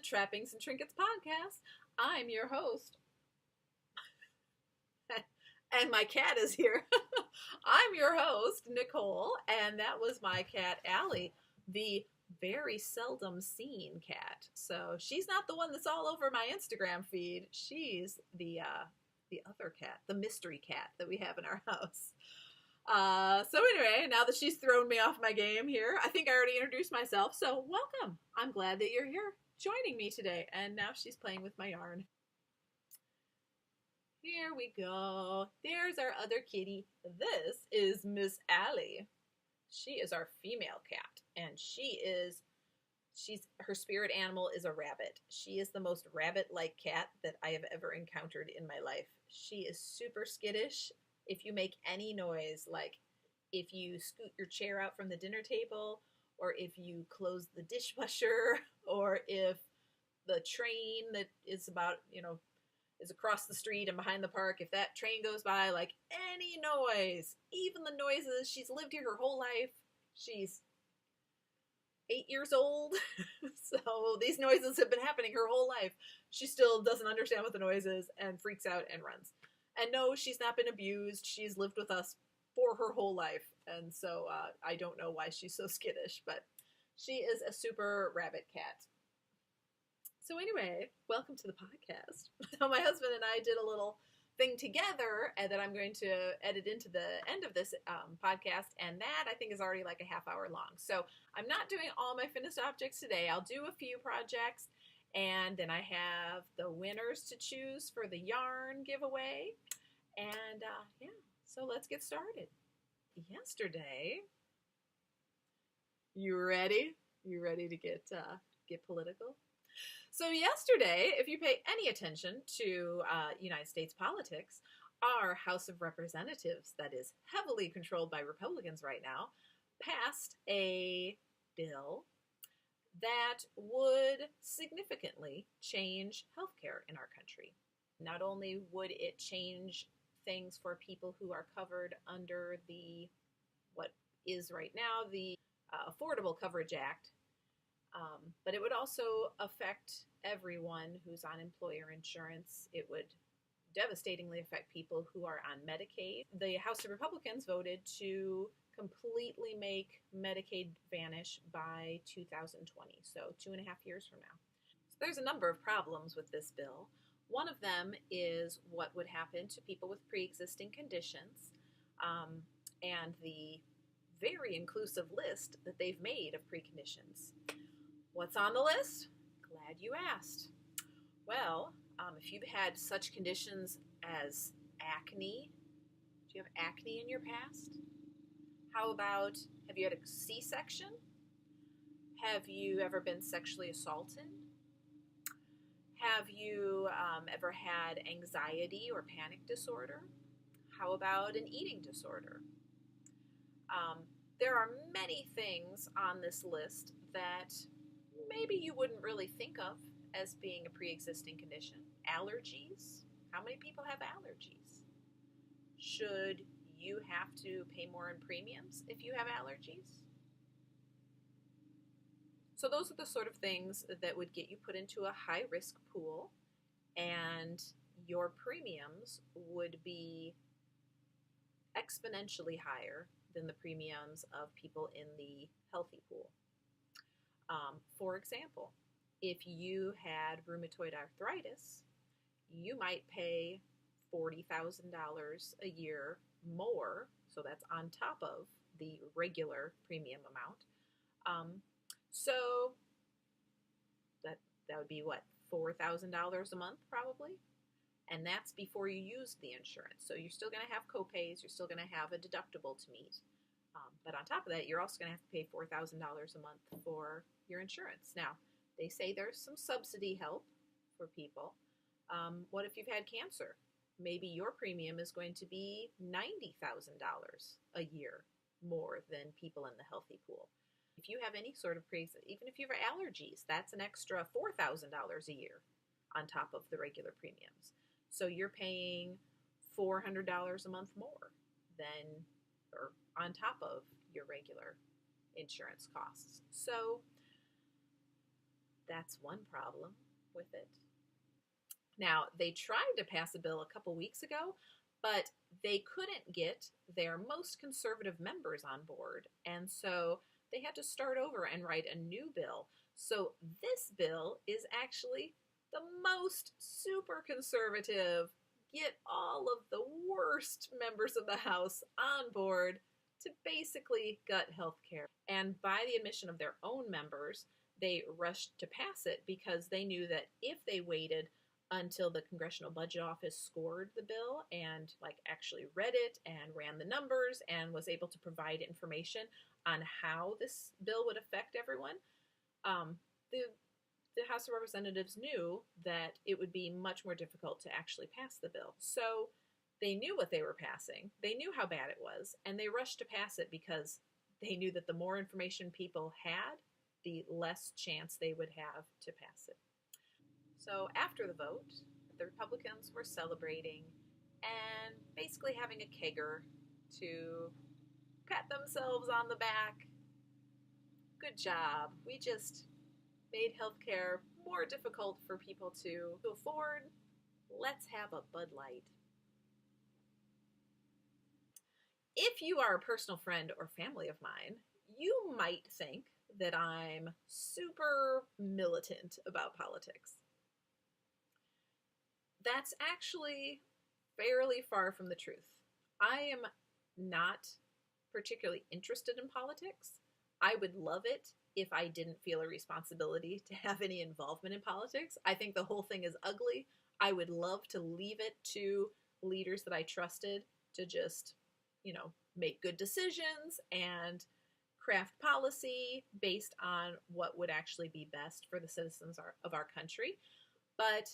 Trappings and Trinkets podcast. I'm your host. And my cat is here. I'm your host, Nicole, and that was my cat, Allie, the very seldom seen cat. So she's not the one that's all over my Instagram feed. She's the other cat, the mystery cat that we have in our house. So anyway, now that she's thrown me off my game here, I think I already introduced myself, so welcome. I'm glad that you're here joining me today, and now she's playing with my yarn. Here we go. There's our other kitty. This is Miss Allie. She is our female cat, and her spirit animal is a rabbit. She is the most rabbit-like cat that I have ever encountered in my life. She is super skittish. If you make any noise, like if you scoot your chair out from the dinner table, or if you close the dishwasher, or if the train that is is across the street and behind the park, if that train goes by, like any noise, even the noises, she's lived here her whole life. She's 8 years old, so these noises have been happening her whole life. She still doesn't understand what the noise is and freaks out and runs. And no, she's not been abused. She's lived with us for her whole life. And so I don't know why she's so skittish, but she is a super rabbit cat. So anyway, welcome to the podcast. So my husband and I did a little thing together that I'm going to edit into the end of this podcast. And that I think is already like a half hour long. So I'm not doing all my finished objects today. I'll do a few projects. And then I have the winners to choose for the yarn giveaway. And yeah, so let's get started. Yesterday, you ready? You ready to get political? So yesterday, if you pay any attention to United States politics, our House of Representatives, that is heavily controlled by Republicans right now, passed a bill that would significantly change healthcare in our country. Not only would it change things for people who are covered under what is right now the Affordable Coverage Act, but it would also affect everyone who's on employer insurance. It would devastatingly affect people who are on Medicaid. The House of Republicans voted to completely make Medicaid vanish by 2020, so 2.5 years from now. So there's a number of problems with this bill. One of them is what would happen to people with pre-existing conditions, and the very inclusive list that they've made of preconditions. What's on the list? Glad you asked. Well, if you've had such conditions as acne, do you have acne in your past? How about, have you had a C-section? Have you ever been sexually assaulted? Have you ever had anxiety or panic disorder? How about an eating disorder? There are many things on this list that maybe you wouldn't really think of as being a pre-existing condition. Allergies. How many people have allergies? Should you have to pay more in premiums if you have allergies? So those are the sort of things that would get you put into a high-risk pool, and your premiums would be exponentially higher than the premiums of people in the healthy pool. For example, if you had rheumatoid arthritis, you might pay $40,000 a year more, so that's on top of the regular premium amount. So that would be what, $4,000 a month probably? And that's before you use the insurance. So you're still going to have copays, you're still going to have a deductible to meet. But on top of that, you're also going to have to pay $4,000 a month for your insurance. Now, they say there's some subsidy help for people. What if you've had cancer? Maybe your premium is going to be $90,000 a year more than people in the healthy pool. If you have any sort of even if you have allergies, that's an extra $4,000 a year on top of the regular premiums. So you're paying $400 a month more than, or on top of your regular insurance costs. So That's one problem with it. Now, they tried to pass a bill a couple weeks ago, but they couldn't get their most conservative members on board, and so they had to start over and write a new bill. So this bill is actually the most super conservative, get all of the worst members of the House on board to basically gut health care. And by the admission of their own members, they rushed to pass it because they knew that if they waited until the Congressional Budget Office scored the bill and actually read it and ran the numbers and was able to provide information on how this bill would affect everyone, the House of Representatives knew that it would be much more difficult to actually pass the bill. So they knew what they were passing. They knew how bad it was, and they rushed to pass it because they knew that the more information people had, the less chance they would have to pass it. So after the vote, the Republicans were celebrating and basically having a kegger to pat themselves on the back. Good job. We just made healthcare more difficult for people to afford. Let's have a Bud Light. If you are a personal friend or family of mine, you might think that I'm super militant about politics. That's actually fairly far from the truth. I am not particularly interested in politics. I would love it if I didn't feel a responsibility to have any involvement in politics. I think the whole thing is ugly. I would love to leave it to leaders that I trusted to just, make good decisions and craft policy based on what would actually be best for the citizens of our country. But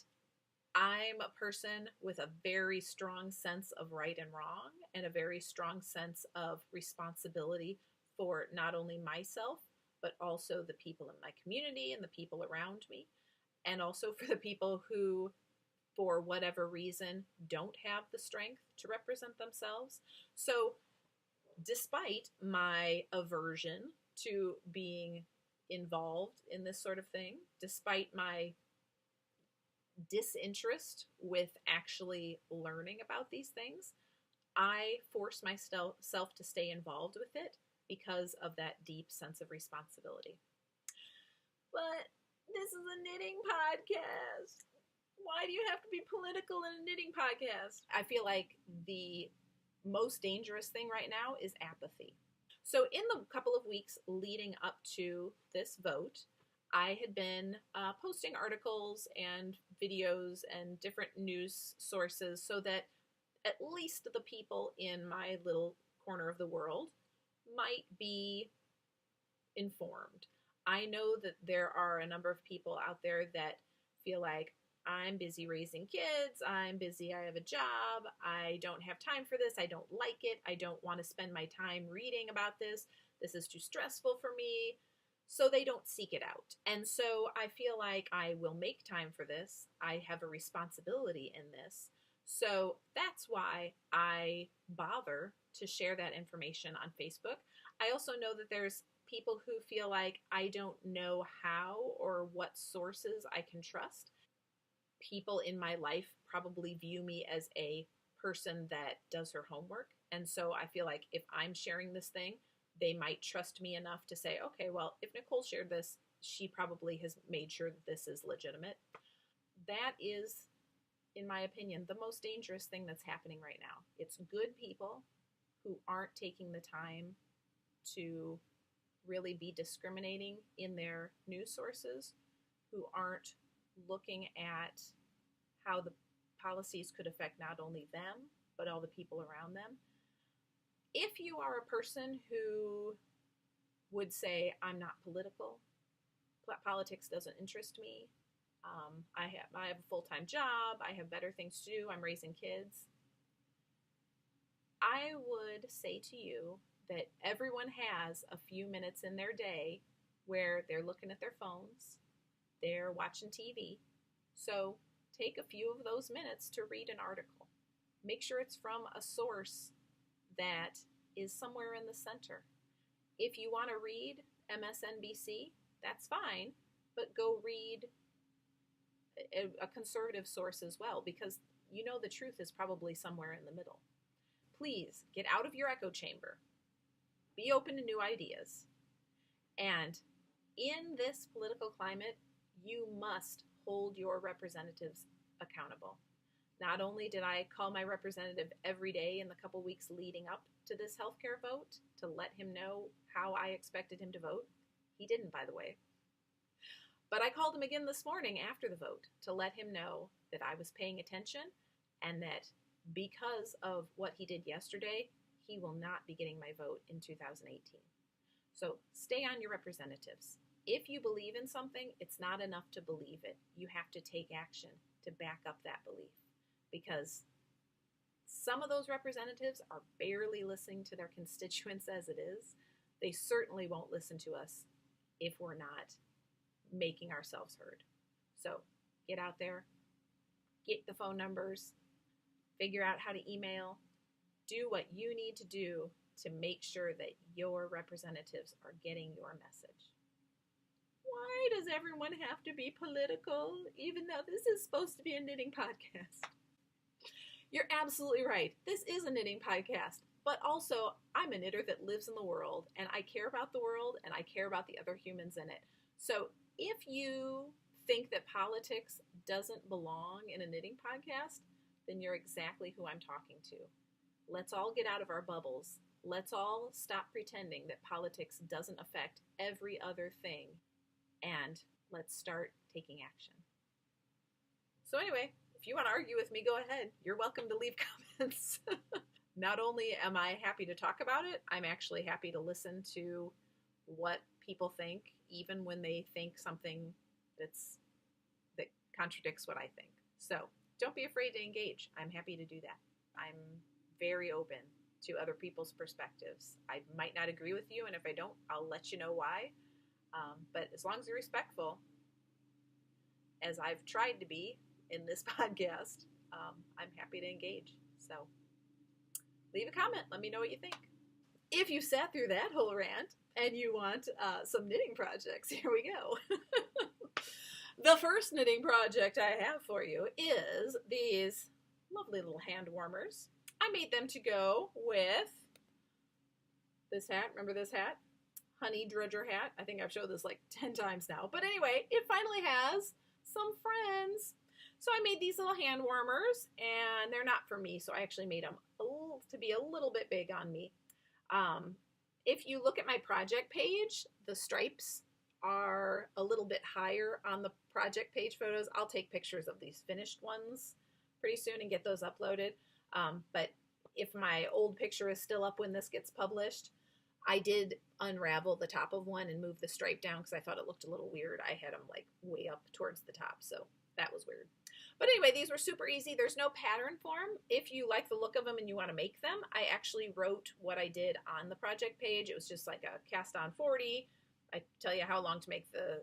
I'm a person with a very strong sense of right and wrong and a very strong sense of responsibility for not only myself, but also the people in my community and the people around me, and also for the people who, for whatever reason, don't have the strength to represent themselves. So despite my aversion to being involved in this sort of thing, despite my disinterest with actually learning about these things, I force myself to stay involved with it because of that deep sense of responsibility. But this is a knitting podcast. Why do you have to be political in a knitting podcast? I feel like the most dangerous thing right now is apathy. So in the couple of weeks leading up to this vote, I had been posting articles and videos and different news sources so that at least the people in my little corner of the world might be informed. I know that there are a number of people out there that feel like, I'm busy raising kids, I'm busy, I have a job, I don't have time for this, I don't like it, I don't want to spend my time reading about this is too stressful for me, so they don't seek it out. And so I feel like I will make time for this, I have a responsibility in this, so that's why I bother to share that information on Facebook. I also know that there's people who feel like I don't know how or what sources I can trust. People in my life probably view me as a person that does her homework. And so I feel like if I'm sharing this thing, they might trust me enough to say, okay, well, if Nicole shared this, she probably has made sure that this is legitimate. That is, in my opinion, the most dangerous thing that's happening right now. It's good people who aren't taking the time to really be discriminating in their news sources, who aren't looking at how the policies could affect not only them, but all the people around them. If you are a person who would say, I'm not political, politics doesn't interest me, I have a full-time job, I have better things to do, I'm raising kids, I would say to you that everyone has a few minutes in their day where they're looking at their phones, they're watching TV. So take a few of those minutes to read an article. Make sure it's from a source that is somewhere in the center. If you want to read MSNBC, that's fine, but go read a conservative source as well, because you know the truth is probably somewhere in the middle. Please get out of your echo chamber. Be open to new ideas. And in this political climate, you must hold your representatives accountable. Not only did I call my representative every day in the couple weeks leading up to this healthcare vote to let him know how I expected him to vote. He didn't, by the way. But I called him again this morning after the vote to let him know that I was paying attention and that because of what he did yesterday, he will not be getting my vote in 2018. So stay on your representatives. If you believe in something, it's not enough to believe it. You have to take action to back up that belief, because some of those representatives are barely listening to their constituents as it is. They certainly won't listen to us if we're not making ourselves heard. So get out there, get the phone numbers, figure out how to email, do what you need to do to make sure that your representatives are getting your message. Why does everyone have to be political, even though this is supposed to be a knitting podcast? You're absolutely right. This is a knitting podcast, but also I'm a knitter that lives in the world, and I care about the world, and I care about the other humans in it. So if you think that politics doesn't belong in a knitting podcast, then you're exactly who I'm talking to. Let's all get out of our bubbles. Let's all stop pretending that politics doesn't affect every other thing, and let's start taking action. So anyway, if you want to argue with me, go ahead. You're welcome to leave comments. Not only am I happy to talk about it, I'm actually happy to listen to what people think, even when they think something that contradicts what I think. So don't be afraid to engage. I'm happy to do that. I'm very open to other people's perspectives. I might not agree with you, and if I don't, I'll let you know why. But as long as you're respectful, as I've tried to be in this podcast, I'm happy to engage. So leave a comment. Let me know what you think. If you sat through that whole rant and you want some knitting projects, here we go. The first knitting project I have for you is these lovely little hand warmers. I made them to go with this hat. Remember this hat? Honey Drudger hat. I think I've showed this like 10 times now. But anyway, it finally has some friends. So I made these little hand warmers, and they're not for me, so I actually made them to be a little bit big on me. If you look at my project page, the stripes are a little bit higher on the project page photos. I'll take pictures of these finished ones pretty soon and get those uploaded. But if my old picture is still up when this gets published, I did unravel the top of one and move the stripe down because I thought it looked a little weird. I had them like way up towards the top, so that was weird. But anyway, these were super easy. There's no pattern for them. If you like the look of them and you want to make them, I actually wrote what I did on the project page. It was just like a cast on 40. I tell you how long to make the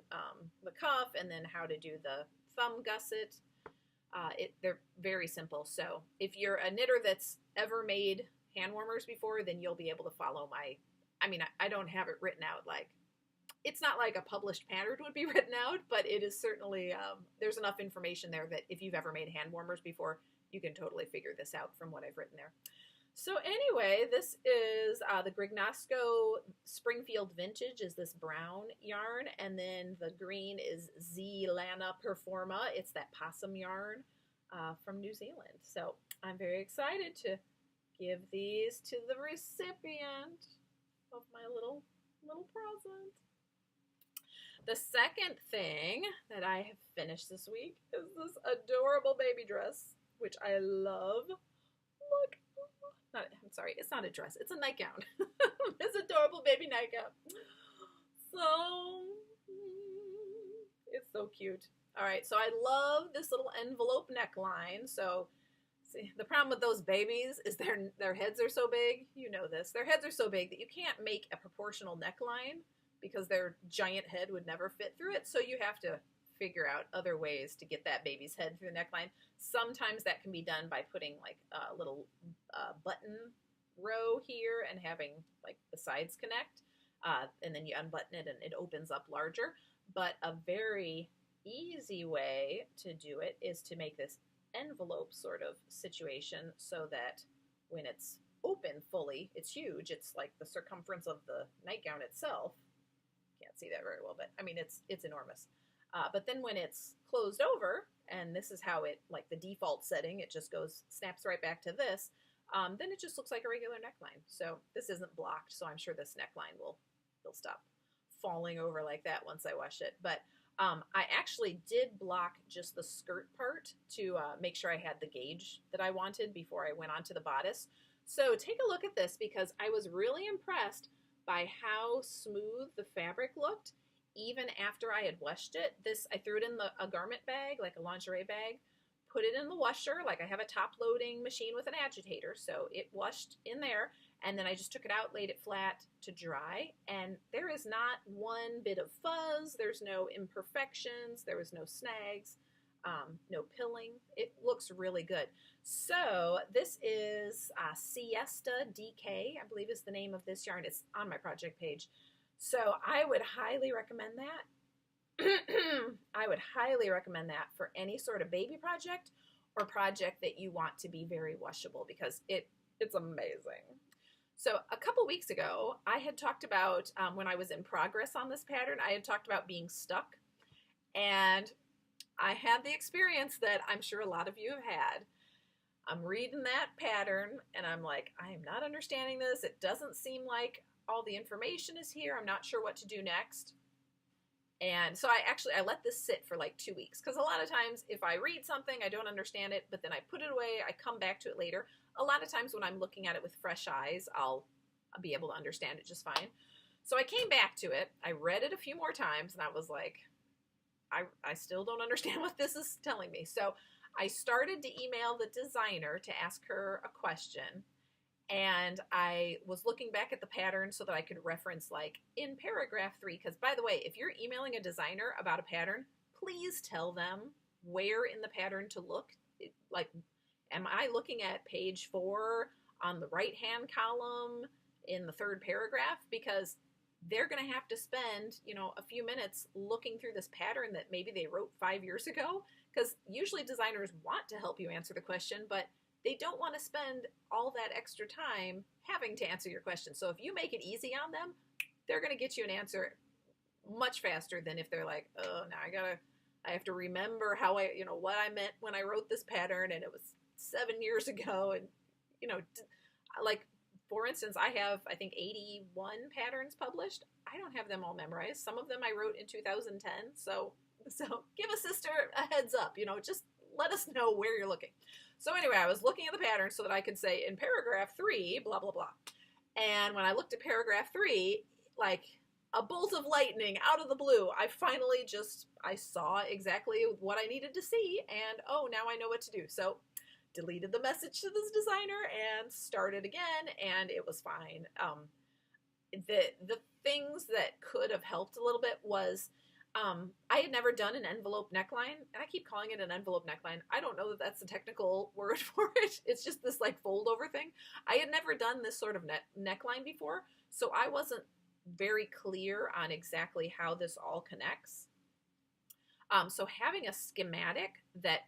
cuff and then how to do the thumb gusset. They're very simple. So if you're a knitter that's ever made hand warmers before, then you'll be able to follow I don't have it written out like, it's not like a published pattern would be written out, but it is certainly, there's enough information there that if you've ever made hand warmers before, you can totally figure this out from what I've written there. So anyway, this is the Grignosco Springfield Vintage is this brown yarn, and then the green is Z Lana Performa. It's that possum yarn from New Zealand. So I'm very excited to give these to the recipient of my little present. The second thing that I have finished this week is this adorable baby dress, which I love. Look. It's not a dress. It's a nightgown. This adorable baby nightgown. So, it's so cute. All right, so I love this little envelope neckline. So, see, the problem with those babies is their heads are so big. You know this. Their heads are so big that you can't make a proportional neckline because their giant head would never fit through it. So you have to figure out other ways to get that baby's head through the neckline. Sometimes that can be done by putting like a little button row here and having like the sides connect, and then you unbutton it and it opens up larger. But a very easy way to do it is to make this envelope sort of situation so that when it's open fully, it's huge. It's like the circumference of the nightgown itself. Can't see that very well, but I mean, it's enormous. But then when it's closed over, and this is how it, like the default setting, it just goes, snaps right back to this, then it just looks like a regular neckline. So this isn't blocked, so I'm sure this neckline will stop falling over like that once I wash it. But I actually did block just the skirt part to make sure I had the gauge that I wanted before I went on to the bodice. So take a look at this, because I was really impressed by how smooth the fabric looked even after I had washed it. This, I threw it in a garment bag, like a lingerie bag, put it in the washer, like I have a top loading machine with an agitator, so it washed in there, and then I just took it out, laid it flat to dry, and there is not one bit of fuzz, there's no imperfections, there was no snags, no pilling. It looks really good. So this is Siesta DK, I believe is the name of this yarn. It's on my project page. So I would highly recommend that. I would highly recommend that for any sort of baby project or project that you want to be very washable, because it's amazing. So a couple weeks ago, I had talked about, when I was in progress on this pattern, I had talked about being stuck. And I had the experience that I'm sure a lot of you have had. I'm reading that pattern and I'm like, I am not understanding this. It doesn't seem like all the information is here. I'm not sure what to do next. And so I let this sit for like 2 weeks, because a lot of times if I read something, I don't understand it, but then I put it away, I come back to it later. A lot of times when I'm looking at it with fresh eyes, I'll be able to understand it just fine. So I came back to it, I read it a few more times, and I was like, I still don't understand what this is telling me. So I started to email the designer to ask her a question, and I was looking back at the pattern so that I could reference, like, in paragraph 3, because by the way, if you're emailing a designer about a pattern, please tell them where in the pattern to look. Like, am I looking at page 4 on the right-hand column in the 3rd paragraph? Because they're going to have to spend, a few minutes looking through this pattern that maybe they wrote 5 years ago, because usually designers want to help you answer the question, but they don't want to spend all that extra time having to answer your question. So if you make it easy on them, they're going to get you an answer much faster than if they're like, oh, now I have to remember how what I meant when I wrote this pattern, and it was 7 years ago. And, like, for instance, I have, I think, 81 patterns published. I don't have them all memorized. Some of them I wrote in 2010. So give a sister a heads up, just let us know where you're looking. So anyway, I was looking at the pattern so that I could say in paragraph 3, blah, blah, blah. And when I looked at paragraph 3, like a bolt of lightning out of the blue, I finally I saw exactly what I needed to see, and oh, now I know what to do. So deleted the message to this designer and started again, and it was fine. The things that could have helped a little bit was, I had never done an envelope neckline, and I keep calling it an envelope neckline. I don't know that that's the technical word for it. It's just this like fold over thing. I had never done this sort of neckline before, so I wasn't very clear on exactly how this all connects. So having a schematic that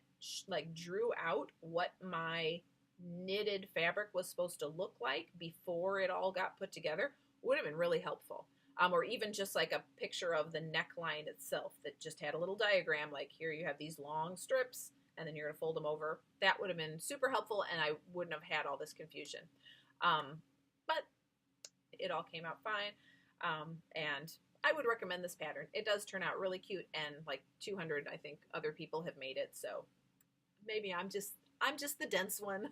drew out what my knitted fabric was supposed to look like before it all got put together would have been really helpful. Or even just like a picture of the neckline itself that just had a little diagram, like here you have these long strips and then you're going to fold them over. That would have been super helpful, and I wouldn't have had all this confusion. But it all came out fine, and I would recommend this pattern. It does turn out really cute, and like 200, I think, other people have made it, so maybe I'm just the dense one.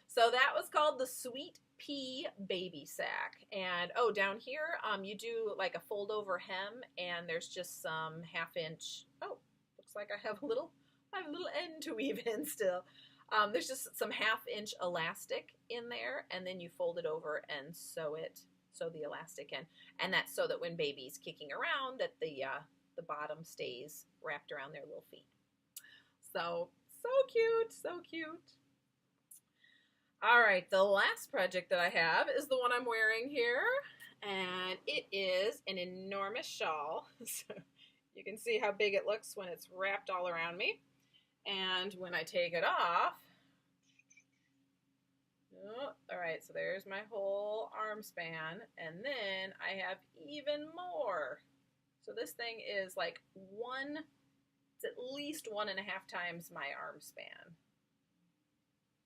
So that was called the Sweet Pea Baby Sack. And oh, down here, you do like a fold over hem, and there's just some 1/2 inch. Oh, looks like I have a little end to weave in still. There's just some 1/2 inch elastic in there, and then you fold it over and sew the elastic in, and that's so that when baby's kicking around, that the bottom stays wrapped around their little feet. So cute, so cute. All right, the last project that I have is the one I'm wearing here, And it is an enormous shawl. So you can see how big it looks when it's wrapped all around me. And when I take it off, oh, all right, so there's my whole arm span. And then I have even more. So this thing is like it's at least 1.5 times my arm span.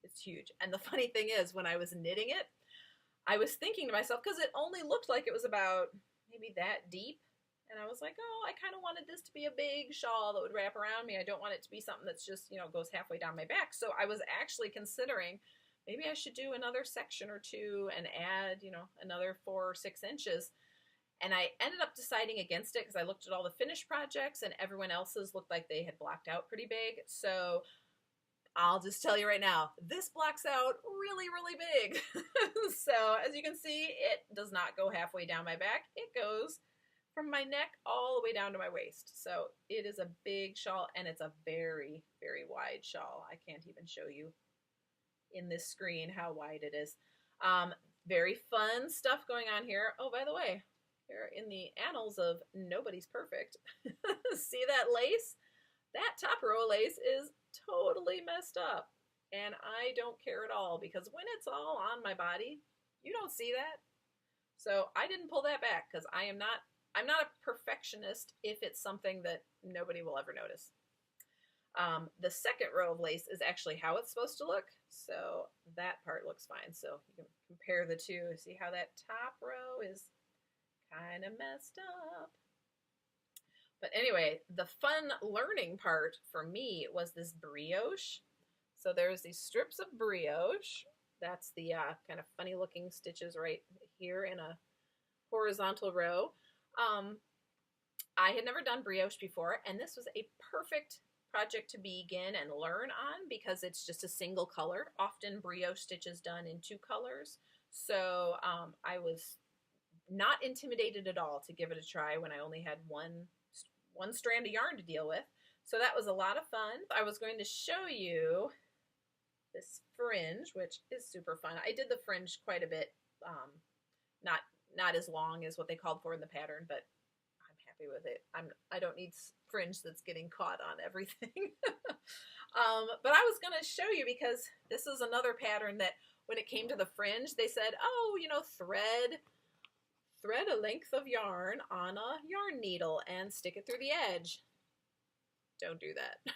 It's huge. And the funny thing is, when I was knitting it, I was thinking to myself, because it only looked like it was about maybe that deep, and I was like, oh, I kind of wanted this to be a big shawl that would wrap around me. I don't want it to be something that's just, goes halfway down my back. So I was actually considering maybe I should do another section or two and add, another 4 or 6 inches. And I ended up deciding against it because I looked at all the finished projects and everyone else's looked like they had blocked out pretty big. So I'll just tell you right now, this blocks out really, really big. So as you can see, it does not go halfway down my back. It goes from my neck all the way down to my waist. So it is a big shawl, and it's a very, very wide shawl. I can't even show you in this screen how wide it is. Very fun stuff going on here. Oh, by the way, here in the annals of Nobody's Perfect, see that lace? That top row of lace is totally messed up, and I don't care at all, because when it's all on my body, you don't see that. So I didn't pull that back because I'm not a perfectionist if it's something that nobody will ever notice. The second row of lace is actually how it's supposed to look, so that part looks fine. So you can compare the two. See how that top row is kind of messed up. But anyway, the fun learning part for me was this brioche. So there's these strips of brioche. That's the kind of funny looking stitches right here in a horizontal row. I had never done brioche before, and this was a perfect project to begin and learn on because it's just a single color. Often brioche stitch is done in 2 colors. So I was not intimidated at all to give it a try when I only had one strand of yarn to deal with. So that was a lot of fun. I was going to show you this fringe, which is super fun. I did the fringe quite a bit, not as long as what they called for in the pattern, but I'm happy with it. I don't need fringe that's getting caught on everything. But I was going to show you because this is another pattern that when it came to the fringe, they said, oh, thread a length of yarn on a yarn needle and stick it through the edge. Don't do that.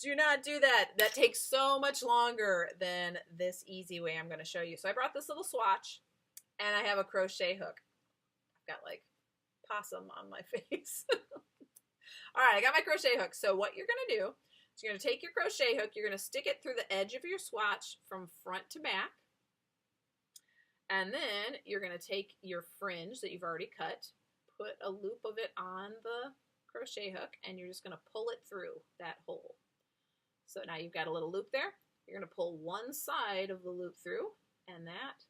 Do not do that. That takes so much longer than this easy way I'm going to show you. So I brought this little swatch, and I have a crochet hook. I've got like possum on my face. All right, I got my crochet hook. So what you're going to do is you're going to take your crochet hook, you're going to stick it through the edge of your swatch from front to back. And then you're going to take your fringe that you've already cut, put a loop of it on the crochet hook, and you're just going to pull it through that hole. So now you've got a little loop there. You're going to pull one side of the loop through, and that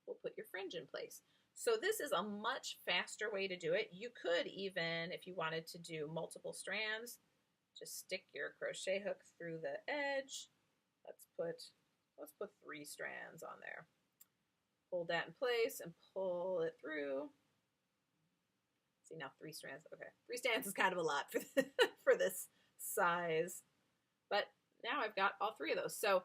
will put your fringe in place. So this is a much faster way to do it. You could even, if you wanted to do multiple strands, just stick your crochet hook through the edge. Let's put 3 strands on there. Hold that in place and pull it through. See, now 3 strands. Okay, 3 strands is kind of a lot for this size. But now I've got all 3 of those. So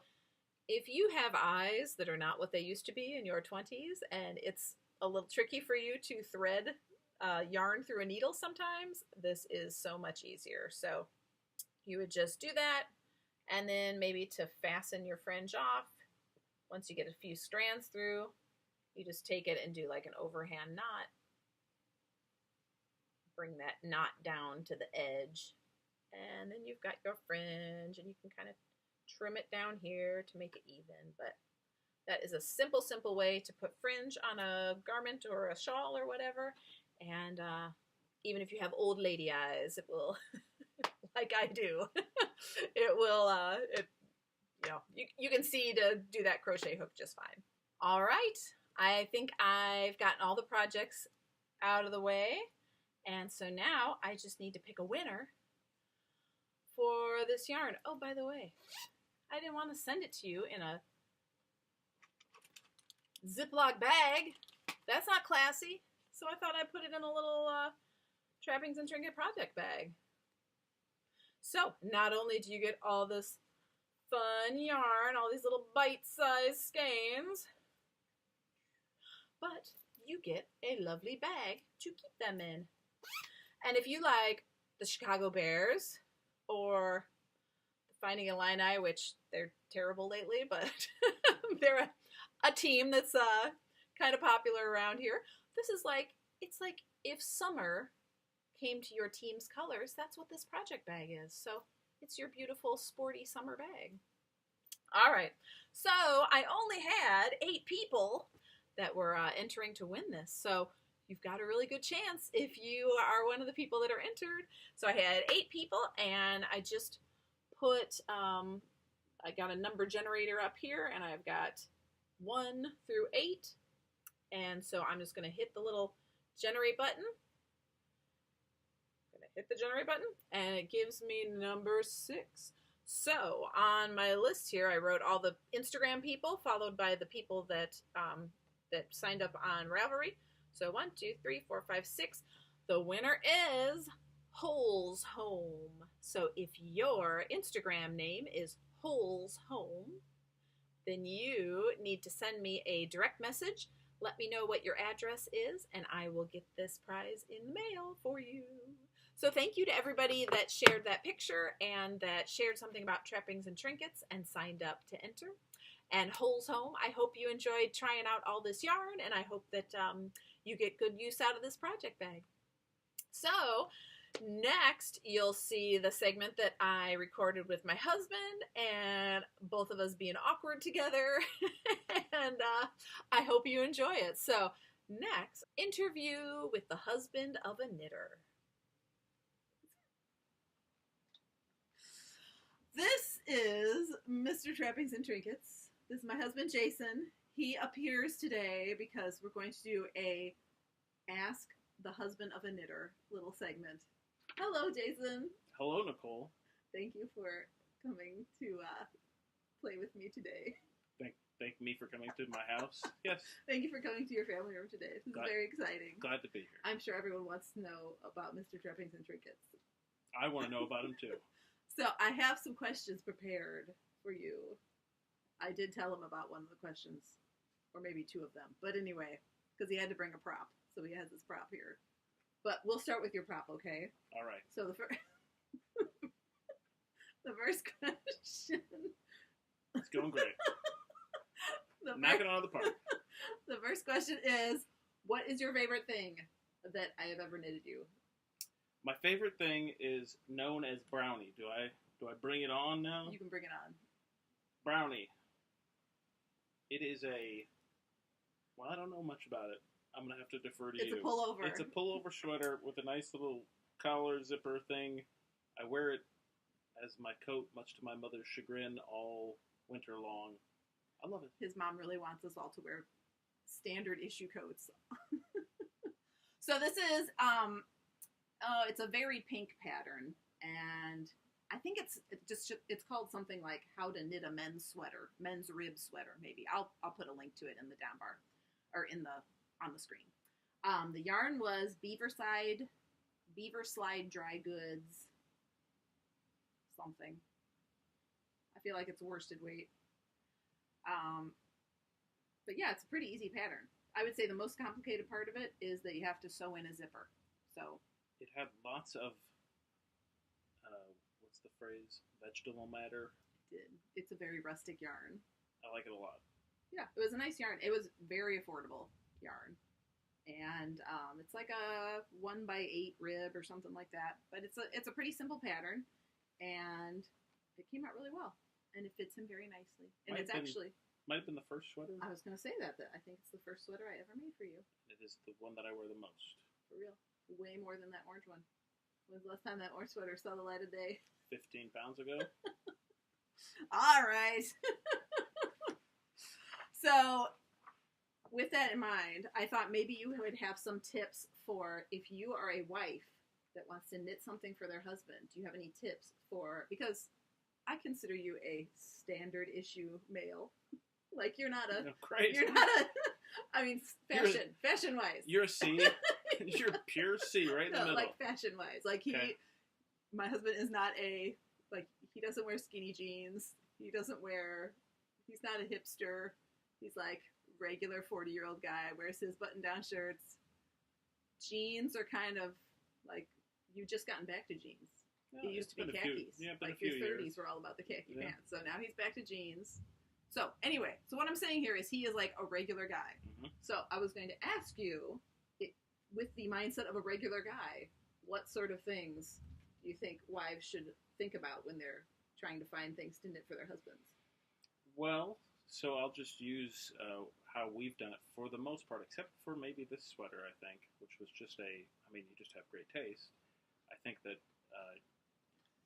if you have eyes that are not what they used to be in your 20s, and it's a little tricky for you to thread yarn through a needle sometimes, this is so much easier. So you would just do that, and then maybe to fasten your fringe off, once you get a few strands through, you just take it and do like an overhand knot. Bring that knot down to the edge, and then you've got your fringe, and you can kind of trim it down here to make it even. But that is a simple, simple way to put fringe on a garment or a shawl or whatever. And even if you have old lady eyes, it will, like I do, it will, you can see to do that crochet hook just fine. All right. I think I've gotten all the projects out of the way. And so now I just need to pick a winner for this yarn. Oh, by the way, I didn't want to send it to you in a Ziploc bag. That's not classy. So I thought I'd put it in a little Trappings and Trinket project bag. So not only do you get all this fun yarn, all these little bite-sized skeins, but you get a lovely bag to keep them in. And if you like the Chicago Bears or Finding Illini, which they're terrible lately, but they're a team that's kind of popular around here. This is like, it's like if summer came to your team's colors, that's what this project bag is. So it's your beautiful, sporty summer bag. All right, so I only had 8 people that were entering to win this. So you've got a really good chance if you are one of the people that are entered. So I had 8 people, and I just put, I got a number generator up here, and I've got 1 through 8. And so I'm just going to hit the little generate button. I'm going to hit the generate button, and it gives me number 6. So on my list here, I wrote all the Instagram people, followed by the people that that signed up on Ravelry. So 1, 2, 3, 4, 5, 6. The winner is Holes Home. So if your Instagram name is Holes Home, then you need to send me a direct message. Let me know what your address is, and I will get this prize in the mail for you. So thank you to everybody that shared that picture and that shared something about Trappings and Trinkets and signed up to enter. And Holes Home, I hope you enjoyed trying out all this yarn, and I hope that you get good use out of this project bag. So next, you'll see the segment that I recorded with my husband, and both of us being awkward together, and I hope you enjoy it. So next, interview with the husband of a knitter. This is Mr. Trappings and Trinkets. This is my husband, Jason. He appears today because we're going to do a Ask the Husband of a Knitter little segment. Hello, Jason. Hello, Nicole. Thank you for coming to play with me today. Thank me for coming to my house. Yes. Thank you for coming to your family room today. This is very exciting. Glad to be here. I'm sure everyone wants to know about Mr. Trappings and Trinkets. I want to know about him, too. So I have some questions prepared for you. I did tell him about one of the questions, or maybe 2 of them. But anyway, because he had to bring a prop, so he has his prop here. But we'll start with your prop, okay? All right. So the first question. It's going great. Knocking it out of the park. The first question is, what is your favorite thing that I have ever knitted you? My favorite thing is known as brownie. Do I bring it on now? You can bring it on. Brownie. It is well, I don't know much about it. I'm going to have to defer to you. It's a pullover. It's a pullover sweater with a nice little collar zipper thing. I wear it as my coat, much to my mother's chagrin, all winter long. I love it. His mom really wants us all to wear standard issue coats. So this is, it's a very pink pattern, and I think it's called something like How to Knit a Men's Sweater, Men's Rib Sweater, maybe. I'll put a link to it in the down bar, or on the screen. The yarn was BEAVERSLIDE dry goods, something. I feel like it's worsted weight. But yeah, it's a pretty easy pattern. I would say the most complicated part of it is that you have to sew in a zipper. So it had lots of what's the phrase? Vegetable matter. It did. It's a very rustic yarn. I like it a lot. Yeah, it was a nice yarn. It was very affordable yarn. And it's like a 1x8 rib or something like that. But it's a pretty simple pattern, and it came out really well. And it fits him very nicely. And might have been the first sweater. I was going to say that I think it's the first sweater I ever made for you. It is the one that I wear the most. For real. Way more than that orange one. When's the last time that orange sweater saw the light of day? 15 pounds ago. All right. So, with that in mind, I thought maybe you would have some tips for if you are a wife that wants to knit something for their husband. Do you have any tips because I consider you a standard issue male. Like, you're not a... No, crazy. You're not a... I mean, fashion-wise. You're a C. You're pure C right in the middle. Like, fashion-wise. Like, my husband is not a... Like, he doesn't wear skinny jeans. He's not a hipster. He's, like, regular 40-year-old guy. Wears his button-down shirts. Jeans are kind of, like, you've just gotten back to jeans. No, it used to be khakis. Like, your 30s were all about the khaki pants. So now he's back to jeans. So, anyway, what I'm saying here is he is like a regular guy. Mm-hmm. So, I was going to ask you, with the mindset of a regular guy, what sort of things do you think wives should think about when they're trying to find things to knit for their husbands? Well, so I'll just use how we've done it for the most part, except for maybe this sweater, I think, which was just you just have great taste. I think that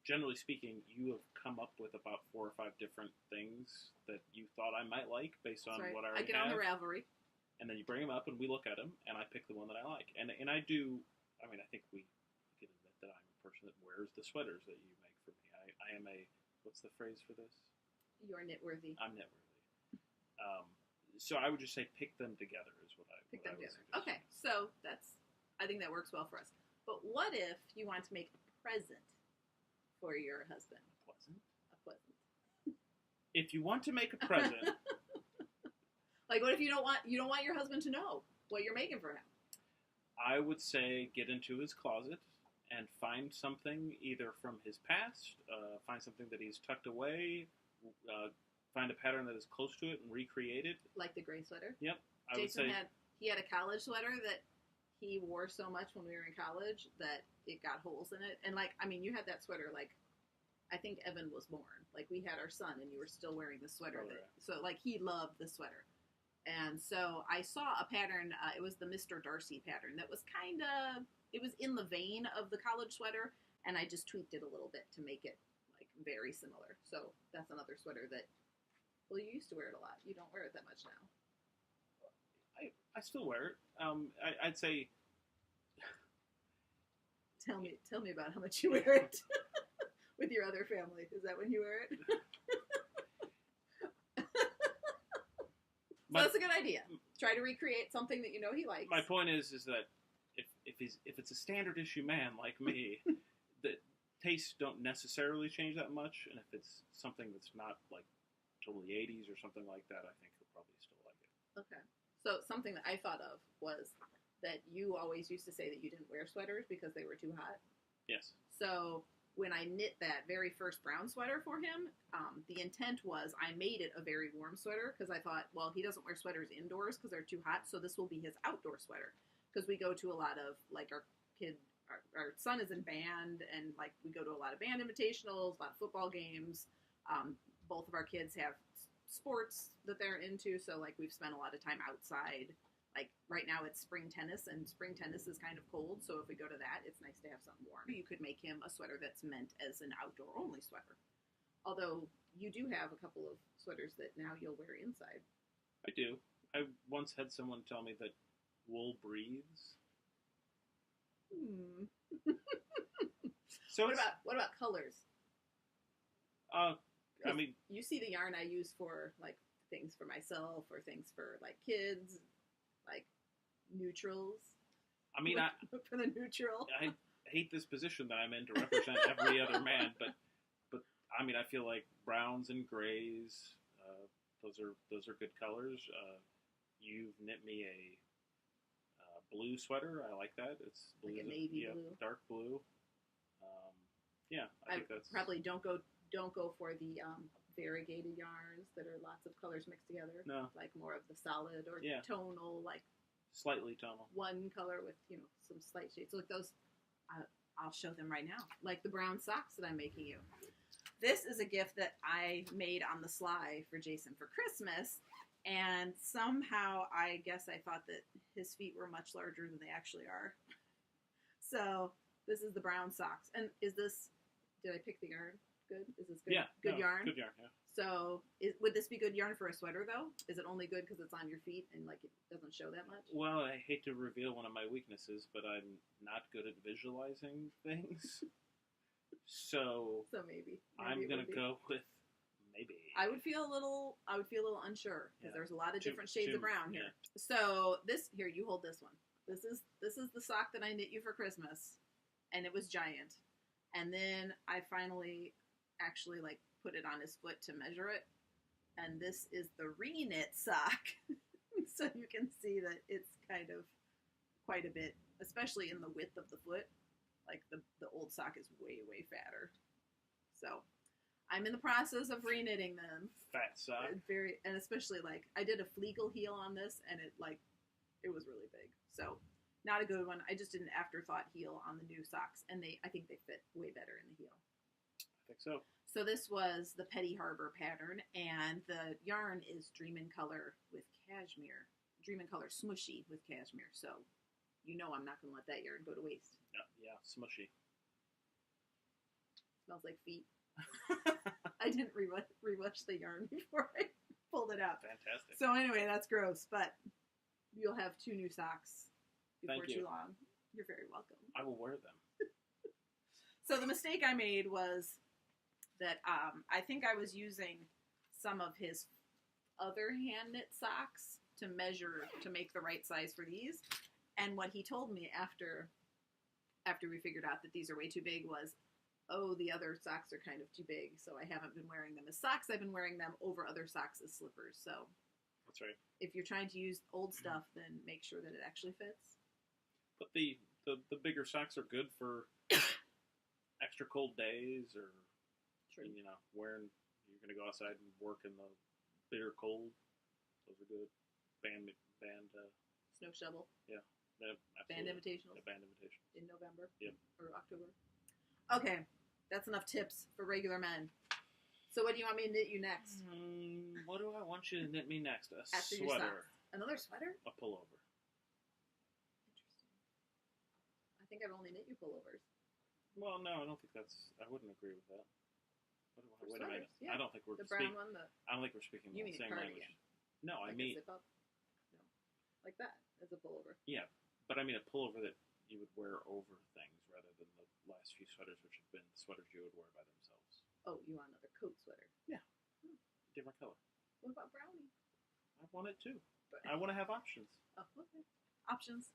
generally speaking, you have come up with about 4 or 5 different things that you thought I might like based on what I already get on the Ravelry. And then you bring them up and we look at them and I pick the one that I like. And I do, I think we can admit that I'm a person that wears the sweaters that you make for me. I am what's the phrase for this? You're knitworthy. I'm knitworthy. So I would just say pick them together is what I would suggest. Okay, so I think that works well for us. But what if you want to make a present for your husband? A present. If you want to make a present, like, what if you don't want your husband to know what you're making for him? I would say get into his closet and find something either from his past, find something that he's tucked away, find a pattern that is close to it and recreate it. Like the gray sweater. Yep. Jason had a college sweater that he wore so much when we were in college that it got holes in it. And, you had that sweater, I think Evan was born. We had our son, and you were still wearing the sweater. So, he loved the sweater. And so I saw a pattern, it was the Mr. Darcy pattern, that was it was in the vein of the college sweater, and I just tweaked it a little bit to make it, very similar. So that's another sweater that, well, you used to wear it a lot. You don't wear it that much now. I still wear it. I'd say. Tell me about how much you wear it with your other family. Is that when you wear it? So that's a good idea. Try to recreate something that you know he likes. My point is that if it's a standard issue man like me, the tastes don't necessarily change that much, and if it's something that's not totally 80s or something like that, I think he'll probably still like it. Okay. So something that I thought of was that you always used to say that you didn't wear sweaters because they were too hot. Yes. So when I knit that very first brown sweater for him, the intent was I made it a very warm sweater because I thought, well, he doesn't wear sweaters indoors because they're too hot, so this will be his outdoor sweater. Because we go to a lot of, our son is in band, and, we go to a lot of band invitationals, a lot of football games. Both of our kids have sports that they're into, so we've spent a lot of time outside. Right now it's spring tennis, and spring tennis is kind of cold, so if we go to that, it's nice to have something warm. You could make him a sweater that's meant as an outdoor only sweater. Although you do have a couple of sweaters that now you'll wear inside. I do. I once had someone tell me that wool breathes. So what about colors? You see the yarn I use for things for myself or things for kids, neutrals. For the neutral. I hate this position that I'm in to represent every other man, but I feel like browns and grays, those are good colors. You've knit me a blue sweater. I like that. It's blue, a navy blue, dark blue. I think that's probably don't go for the variegated yarns that are lots of colors mixed together. No, more of the solid or tonal, slightly tonal. One color with some slight shades. So those, I'll show them right now. The brown socks that I'm making you. This is a gift that I made on the sly for Jason for Christmas, and somehow I guess I thought that his feet were much larger than they actually are. So this is the brown socks. And did I pick the yarn good? Is this good? Yeah. Good yarn? Good yarn, yeah. So would this be good yarn for a sweater, though? Is it only good because it's on your feet and it doesn't show that much? Well, I hate to reveal one of my weaknesses, but I'm not good at visualizing things. So maybe I'm going to go with maybe. I would feel a little unsure because there's a lot of different shades of brown here. Yeah. So here, you hold this one. This is the sock that I knit you for Christmas, and it was giant. And then I finally actually like put it on his foot to measure it, and this is the re-knit sock. So you can see that it's kind of quite a bit, especially in the width of the foot. Like the old sock is way fatter. So I'm in the process of re-knitting them. Fat sock. And especially like I did a Fleegle heel on this, and it was really big. So not a good one. I just did an afterthought heel on the new socks, and I think they fit way better in the heel. I think so. So this was the Petty Harbor pattern, and the yarn is Dreamin' Color with cashmere. Dreamin' Color smushy with cashmere. So you know I'm not going to let that yarn go to waste. Yeah, smushy. Smells like feet. I didn't rewash the yarn before I pulled it out. Fantastic. So anyway, that's gross, but you'll have 2 new socks before too long. You're very welcome. I will wear them. So the mistake I made was that I think I was using some of his other hand knit socks to measure to make the right size for these, and what he told me after we figured out that these are way too big was, oh, the other socks are kind of too big, so I haven't been wearing them as socks. I've been wearing them over other socks as slippers. So that's right. If you're trying to use old stuff, then make sure that it actually fits. But the bigger socks are good for extra cold days, or True. You know, you're going to go outside and work in the bitter cold. Those are good. Band. Snow shovel. Yeah. Band invitational. Yeah, band invitation. In November. Yep. Or October. Okay, that's enough tips for regular men. So what do you want me to knit you next? What do I want you to knit me next? After your Sweater. socks. Another sweater? A pullover. Interesting. I think I've only knit you pullovers. Well, no, I don't think I wouldn't agree with that. Wait a minute. Yeah. I don't think we're the brown one. I don't think we're speaking the same language. No, like I mean a zip up. No, like that as a pullover. Yeah, but I mean a pullover that you would wear over things rather than the last few sweaters, which have been the sweaters you would wear by themselves. Oh, you want another coat sweater? Yeah. Different color. What about brownie? I want it too. I want to have options. Oh, okay. Options.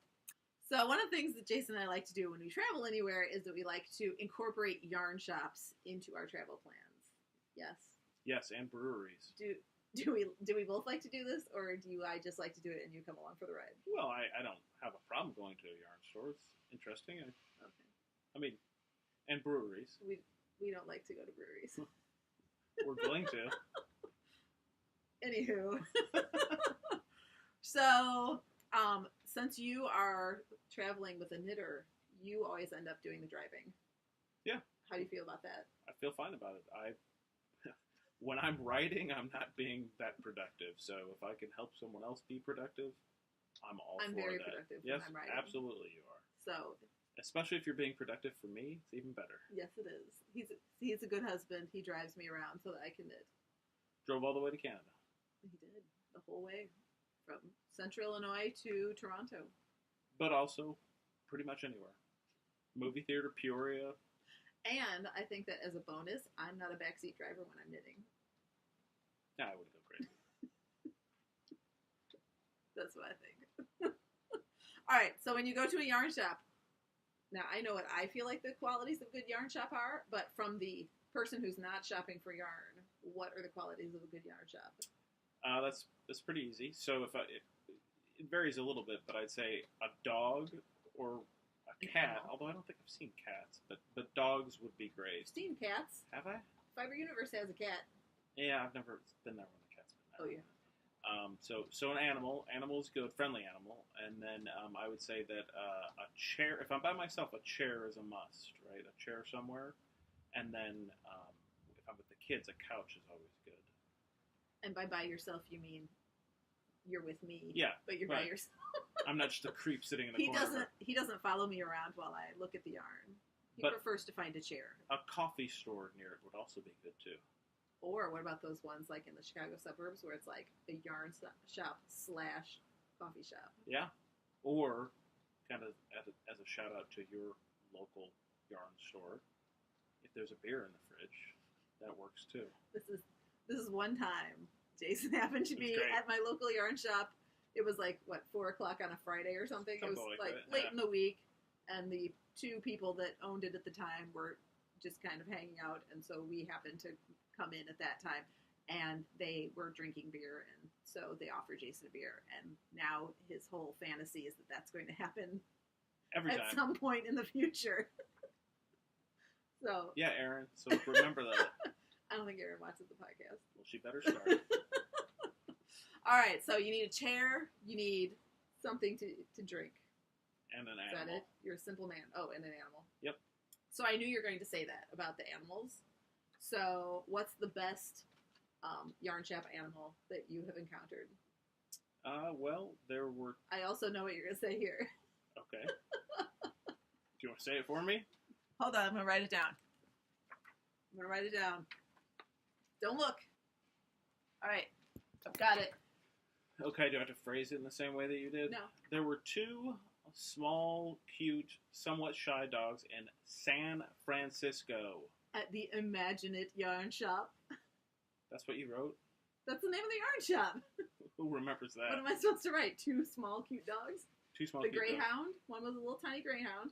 So one of the things that Jason and I like to do when we travel anywhere is that we like to incorporate yarn shops into our travel plans. Yes. Yes, and breweries. Do we both like to do this, or do I just like to do it and you come along for the ride? Well, I don't have a problem going to a yarn store. It's interesting. Okay. I mean, and breweries. We don't like to go to breweries. We're going to. Anywho. So, since you are traveling with a knitter, you always end up doing the driving. Yeah. How do you feel about that? I feel fine about it. When I'm writing, I'm not being that productive. So if I can help someone else be productive, I'm all for that. I'm very productive yes, when I'm writing. Absolutely you are. So, especially if you're being productive for me, it's even better. Yes, it is. He's a good husband. He drives me around so that I can knit. Drove all the way to Canada. He did. The whole way. From Central Illinois to Toronto. But also pretty much anywhere. Movie theater, Peoria. And I think that as a bonus, I'm not a backseat driver when I'm knitting. Nah, I wouldn't go crazy. That's what I think. All right, so when you go to a yarn shop, now I know what I feel like the qualities of good yarn shop are, but from the person who's not shopping for yarn, what are the qualities of a good yarn shop? That's pretty easy. So it varies a little bit, but I'd say a dog or a cat, although I don't think I've seen cats, but dogs would be great. I've seen cats. Have I? Fiber Universe has a cat. Yeah, I've never been there when the cat's been there. Oh, yeah. So an animal is good, friendly animal, and then I would say that a chair, if I'm by myself, a chair is a must, right? A chair somewhere, and then if I'm with the kids, a couch is always good. And by yourself, you mean you're with me. Yeah. But you're by yourself. I'm not just a creep sitting in the corner. He doesn't follow me around while I look at the yarn. He prefers to find a chair. A coffee store near it would also be good too. Or what about those ones like in the Chicago suburbs where it's like a yarn shop / coffee shop? Yeah. Or kind of as a shout out to your local yarn store, if there's a beer in the fridge, that works too. This is one time Jason happened to be great. at my local yarn shop. It was like, what, 4 o'clock on a Friday or something? It was like late in the week, and the 2 people that owned it at the time were just kind of hanging out, and so we happened to come in at that time, and they were drinking beer, and so they offered Jason a beer, and now his whole fantasy is that that's going to happen Every at time. some point in the future. So yeah, Erin. So remember that. I don't think Erin watches the podcast. Well, she better start. All right, so you need a chair, you need something to drink. And an Is animal. that it? You're a simple man. Oh, and an animal. Yep. So I knew you were going to say that about the animals. So what's the best yarn shop animal that you have encountered? Well, there were... I also know what you're going to say here. Okay. Do you want to say it for me? Hold on, I'm going to write it down. Don't look. All right, I've got it. Okay, do I have to phrase it in the same way that you did? No. There were 2 small, cute, somewhat shy dogs in San Francisco. At the Imagine-It Yarn Shop. That's what you wrote? That's the name of the yarn shop. Who remembers that? What am I supposed to write? 2 small, cute dogs? 2 small, The cute dogs. greyhound. One was a little tiny greyhound,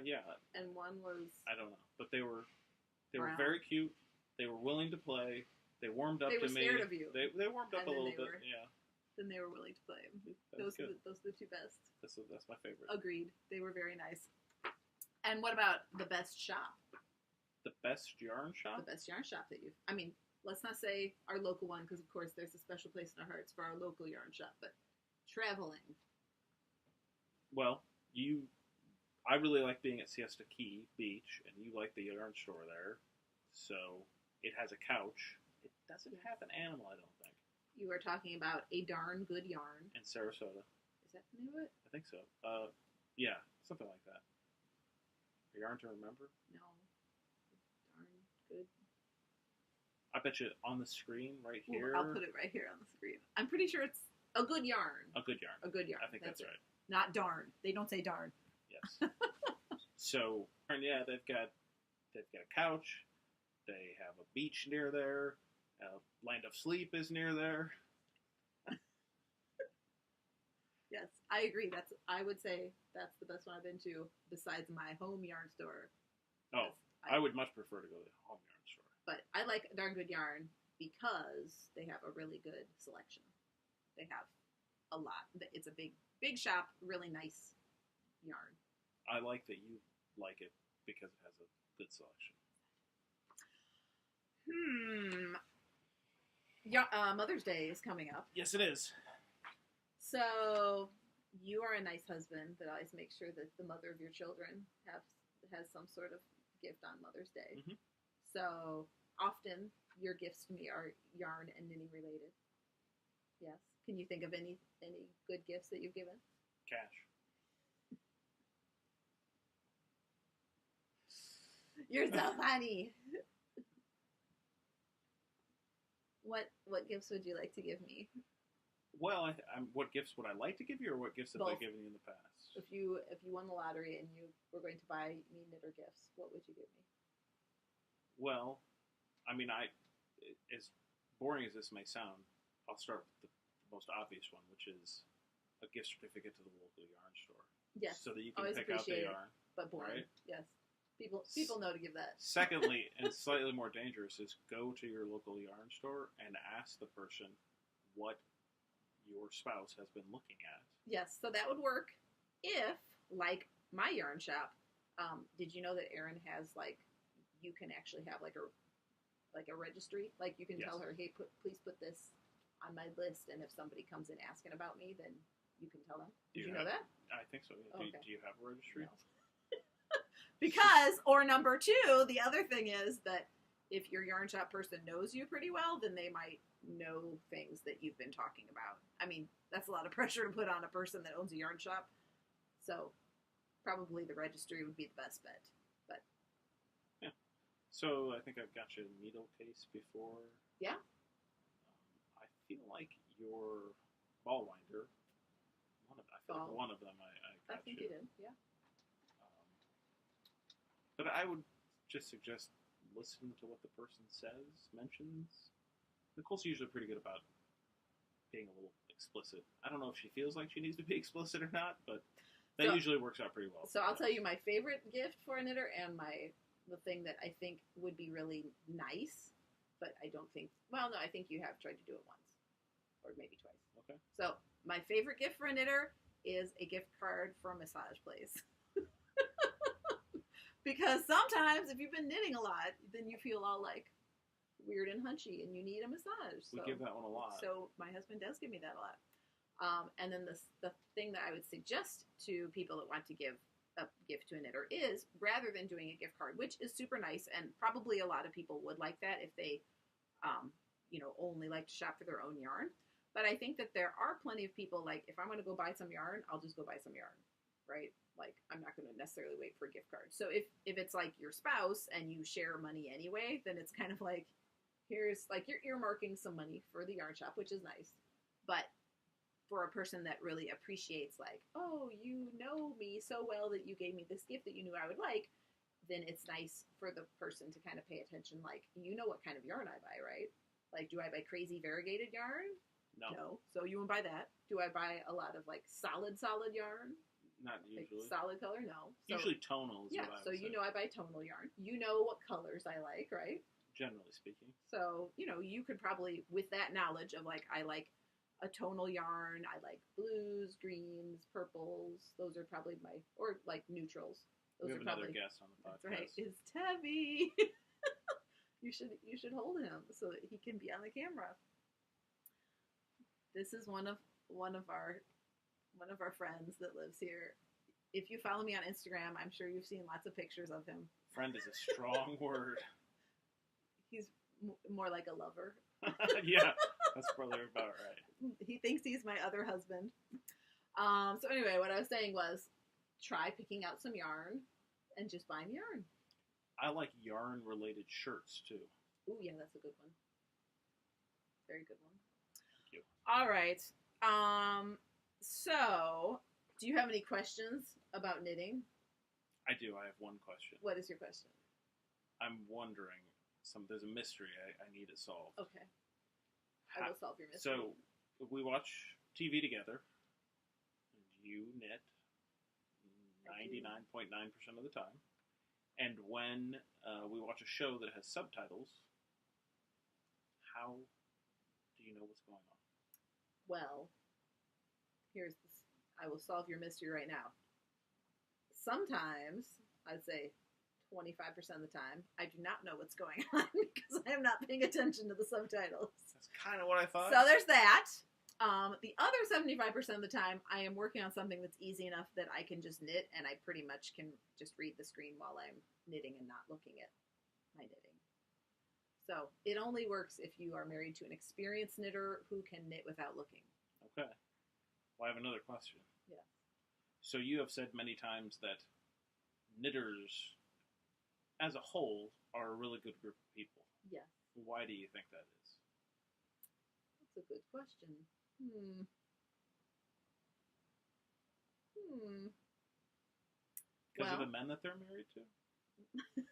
Yeah, and one was... I don't know. But they were Brown. very cute. They were willing to play. They warmed up They to were me. scared of you. They warmed up And a then little they bit. were- Yeah. Then they were willing to play. That's good. Those are the 2 best. That's my favorite. Agreed. They were very nice. And what about the best shop? The best yarn shop? The best yarn shop that you've... I mean, let's not say our local one, because of course there's a special place in our hearts for our local yarn shop, but traveling. Well, I really like being at Siesta Key Beach, and you like the yarn store there. So it has a couch. It doesn't have an animal, I don't think. You are talking about A Darn Good Yarn. In Sarasota. Is that the name of it? I think so. Yeah, something like that. A yarn to remember? No. Darn Good. I bet you on the screen right Ooh, here. I'll put it right here on the screen. I'm pretty sure it's A Good Yarn. A good yarn. A Good Yarn. I think that's right. Not darn. They don't say darn. Yes. So, and yeah, they've got a couch. They have a beach near there. Land of Sleep is near there. Yes, I agree. I would say that's the best one I've been to besides my home yarn store. Oh, I would much prefer to go to the home yarn store. But I like Darn Good Yarn because they have a really good selection. They have a lot. It's a big shop, really nice yarn. I like that you like it because it has a good selection. Yeah, Mother's Day is coming up. Yes, it is. So you are a nice husband that always makes sure that the mother of your children has some sort of gift on Mother's Day. Mm-hmm. So often your gifts to me are yarn and knitting related. Yes. Can you think of any good gifts that you've given? Cash. You're so funny. What gifts would you like to give me? Well, what gifts would I like to give you, or what gifts have I Both. given you in the past? If you won the lottery and you were going to buy me knitter gifts, what would you give me? Well, I mean, as boring as this may sound, I'll start with the most obvious one, which is a gift certificate to the local yarn store. Yes. So that you can always pick out the appreciate it, yarn. but boring. Right? Yes. People know to give that. Secondly, and slightly more dangerous, is go to your local yarn store and ask the person what your spouse has been looking at. Yes, so that would work if, like my yarn shop, did you know that Erin has you can actually have like a registry? Like you can Yes. tell her, hey, please put this on my list, and if somebody comes in asking about me, then you can tell them. Did you know that? I think so. Okay. Do you have a registry? No. Because, or number 2, the other thing is that if your yarn shop person knows you pretty well, then they might know things that you've been talking about. I mean, that's a lot of pressure to put on a person that owns a yarn shop. So, probably the registry would be the best bet. But yeah. So I think I've got you a needle case before. Yeah. I feel like your ball winder. One of them I got think you. you did. Yeah. But I would just suggest listen to what the person says, mentions. Nicole's usually pretty good about being a little explicit. I don't know if she feels like she needs to be explicit or not, but that usually works out pretty well. So I'll tell you my favorite gift for a knitter and the thing that I think would be really nice, but I don't think, well, no, I think you have tried to do it once or maybe twice. Okay. So my favorite gift for a knitter is a gift card for a massage place. Because sometimes if you've been knitting a lot, then you feel all like weird and hunchy and you need a massage. We give that one a lot. So my husband does give me that a lot. And then the thing that I would suggest to people that want to give a gift to a knitter is, rather than doing a gift card, which is super nice, and probably a lot of people would like that if they, only like to shop for their own yarn. But I think that there are plenty of people, like, if I'm going to go buy some yarn, I'll just go buy some yarn, right? Like, I'm not going to necessarily wait for a gift card. So if it's like your spouse and you share money anyway, then it's kind of like, here's, like, you're earmarking some money for the yarn shop, which is nice. But for a person that really appreciates, like, oh, you know me so well that you gave me this gift that you knew I would like, then it's nice for the person to kind of pay attention, like, you know what kind of yarn I buy, right? Like, do I buy crazy variegated yarn? No. So you won't buy that. Do I buy a lot of, like, solid yarn? Not usually. Like solid color? No. So, usually tonal is what I would say. So you know I buy tonal yarn. You know what colors I like, right? Generally speaking. So, you could probably, with that knowledge of, like, I like a tonal yarn, I like blues, greens, purples. Those are probably or like neutrals. Those we have another guest on the podcast. That's right. Is Tabby. You should hold him so that he can be on the camera. This is one of our friends that lives here. If you follow me on Instagram, I'm sure you've seen lots of pictures of him. Friend is a strong word. He's more like a lover. Yeah, that's probably about right. He thinks he's my other husband. So anyway, what I was saying was, try picking out some yarn and just buying yarn. I like yarn-related shirts, too. Ooh, yeah, that's a good one. Very good one. Thank you. All right. So, do you have any questions about knitting? I do. I have one question. What is your question? I'm wondering, there's a mystery. I need it solved. Okay. I will solve your mystery. So, we watch TV together, and you knit 99.9% of the time. And when we watch a show that has subtitles, how do you know what's going on? Well, here's this. I will solve your mystery right now. Sometimes, I'd say 25% of the time, I do not know what's going on because I am not paying attention to the subtitles. That's kind of what I thought. So there's that. The other 75% of the time, I am working on something that's easy enough that I can just knit, and I pretty much can just read the screen while I'm knitting and not looking at my knitting. So it only works if you are married to an experienced knitter who can knit without looking. Okay. Well, I have another question. Yeah. So you have said many times that knitters, as a whole, are a really good group of people. Yes. Why do you think that is? That's a good question. Because of the men that they're married to?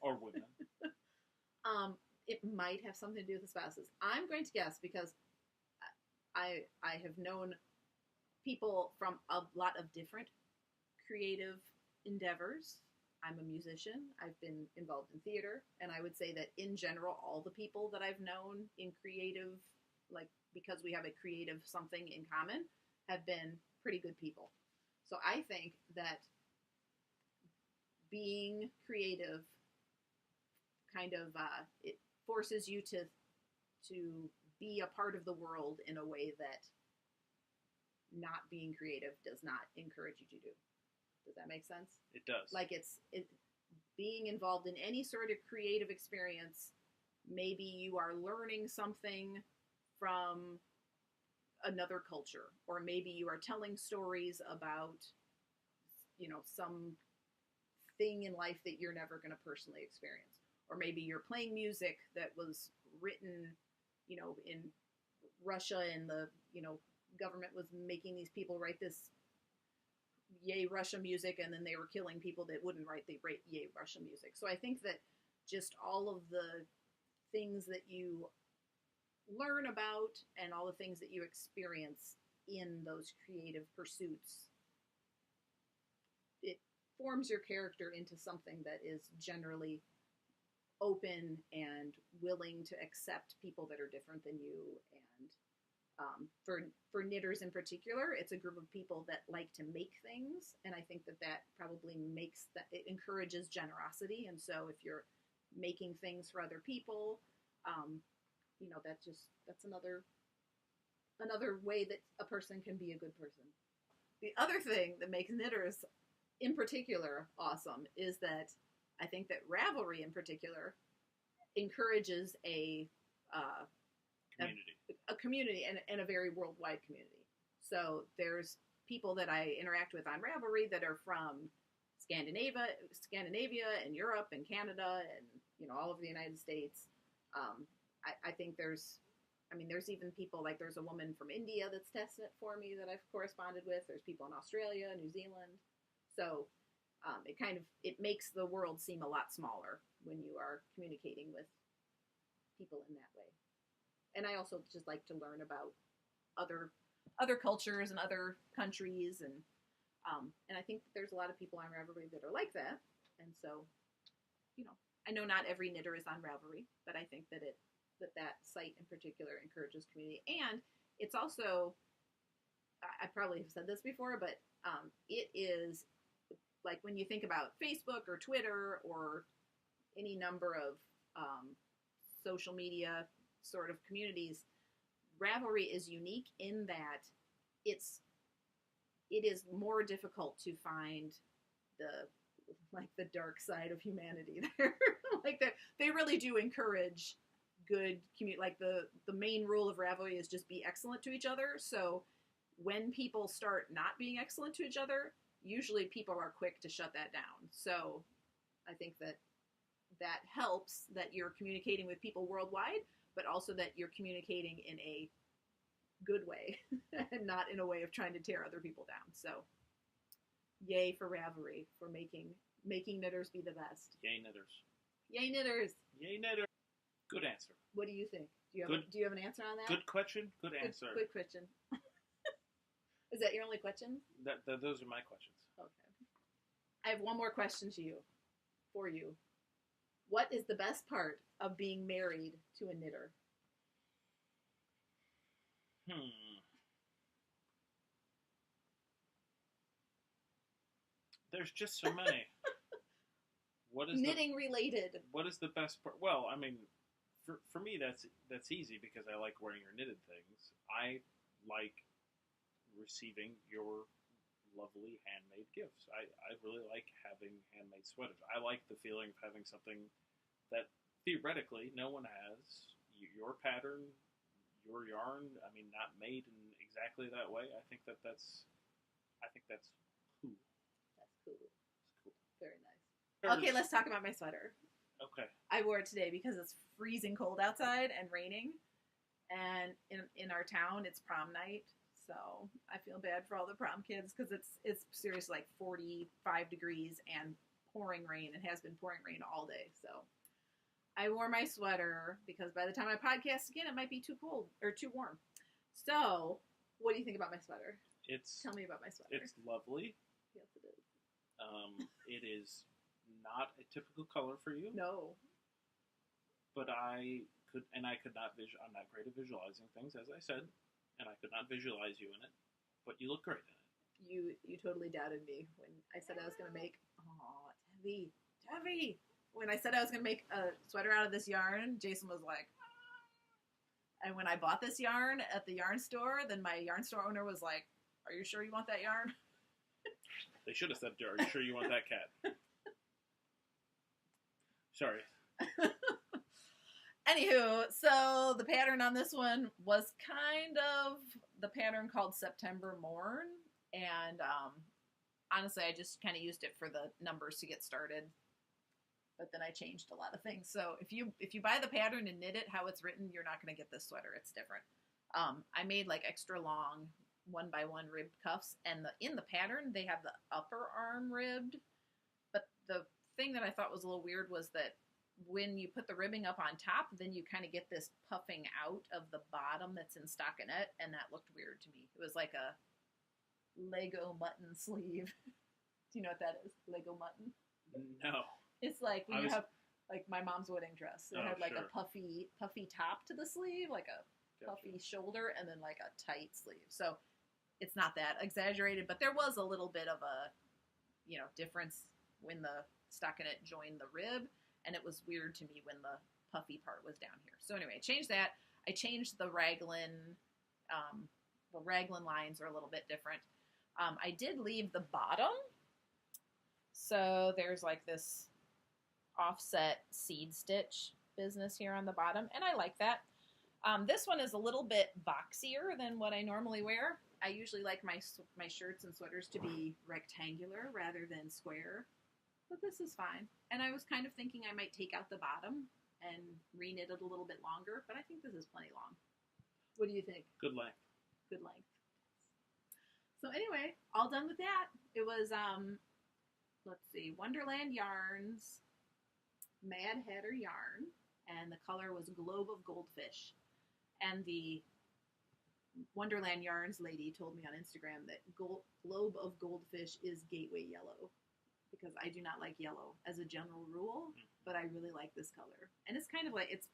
Or women? It might have something to do with the spouses. I'm going to guess because I have known people from a lot of different creative endeavors. I'm a musician. I've been involved in theater. And I would say that in general, all the people that I've known in creative, like, because we have a creative something in common, have been pretty good people. So I think that being creative kind of, it forces you to be a part of the world in a way that not being creative does not encourage you to do. Does that make sense? It does. Like being involved in any sort of creative experience, maybe you are learning something from another culture, or maybe you are telling stories about, some thing in life that you're never going to personally experience. Or maybe you're playing music that was written, in Russia, and the, government was making these people write this yay Russia music, and then they were killing people that wouldn't write the yay Russia music. So I think that just all of the things that you learn about and all the things that you experience in those creative pursuits, it forms your character into something that is generally open and willing to accept people that are different than you. And for knitters in particular, it's a group of people that like to make things, and I think that probably it encourages generosity. And so if you're making things for other people, that's another way that a person can be a good person. The other thing that makes knitters in particular awesome is that I think that Ravelry in particular encourages a community and a very worldwide community. So there's people that I interact with on Ravelry that are from Scandinavia and Europe and Canada and all of the United States. I think there's even people, like there's a woman from India that's testing it for me that I've corresponded with. There's people in Australia, New Zealand. So it makes the world seem a lot smaller when you are communicating with people in that way. And I also just like to learn about other cultures and other countries, and I think that there's a lot of people on Ravelry that are like that. And so, I know not every knitter is on Ravelry, but I think that that site in particular encourages community. And it's also, I probably have said this before, but it is like when you think about Facebook or Twitter or any number of social media sort of communities, Ravelry is unique in that it is more difficult to find the dark side of humanity there. They really do encourage good community. Like the main rule of Ravelry is just be excellent to each other. So when people start not being excellent to each other, usually people are quick to shut that down. So I think that helps that you're communicating with people worldwide, but also that you're communicating in a good way and not in a way of trying to tear other people down. So yay for Ravelry for making knitters be the best. Yay knitters. Yay knitters. Yay knitters. Good answer. What do you think? Do you have an answer on that? Good question. Good answer. Good question. Is that your only question? Those are my questions. Okay. I have one more question for you. What is the best part of being married to a knitter? There's just so many. What is knitting related? What is the best part? Well, I mean, for me that's easy because I like wearing your knitted things. I like receiving your lovely handmade gifts. I really like having handmade sweaters. I like the feeling of having something that theoretically no one has. Your pattern, your yarn. I mean, not made in exactly that way. I think that's cool. That's cool. It's cool. Very nice. Okay, let's talk about my sweater. Okay. I wore it today because it's freezing cold outside and raining, and in our town it's prom night. So I feel bad for all the prom kids because it's seriously like 45 degrees and pouring rain. It has been pouring rain all day. So I wore my sweater because by the time I podcast again, it might be too cold or too warm. So what do you think about my sweater? Tell me about my sweater. It's lovely. Yes, it is. It is not a typical color for you. No. But I'm not great at visualizing things, as I said. And I could not visualize you in it, but you look great in it. You totally doubted me when I said I was going to make, it's heavy. When I said I was going to make a sweater out of this yarn, Jason was like, and when I bought this yarn at the yarn store, then my yarn store owner was like, are you sure you want that yarn? They should have said, are you sure you want that cat? Sorry. Anywho, so the pattern on this one was kind of the pattern called September MORN, and honestly, I just kind of used it for the numbers to get started, but then I changed a lot of things. So if you buy the pattern and knit it how it's written, you're not going to get this sweater. It's different. I made like extra long 1x1 ribbed cuffs, and in the pattern they have the upper arm ribbed, but the thing that I thought was a little weird was that when you put the ribbing up on top, then you kind of get this puffing out of the bottom that's in stockinette, and that looked weird to me. It was like a Lego mutton sleeve. Do you know what that is? Lego mutton? No. It's like when you have, like my mom's wedding dress. It had like a puffy top to the sleeve, like a puffy shoulder, and then like a tight sleeve. So it's not that exaggerated, but there was a little bit of a, difference when the stockinette joined the rib, and it was weird to me when the puffy part was down here. So anyway, I changed that. I changed the raglan. The raglan lines are a little bit different. I did leave the bottom. So there's like this offset seed stitch business here on the bottom, and I like that. This one is a little bit boxier than what I normally wear. I usually like my shirts and sweaters to be rectangular rather than square, but this is fine. And I was kind of thinking I might take out the bottom and reknit it a little bit longer, but I think this is plenty long. What do you think? Good length. Good length. So anyway, all done with that. It was, let's see, Wonderland Yarns, Mad Hatter Yarn, and the color was Globe of Goldfish. And the Wonderland Yarns lady told me on Instagram that Globe of Goldfish is gateway yellow, because I do not like yellow as a general rule, but I really like this color. And it's kind of like, it's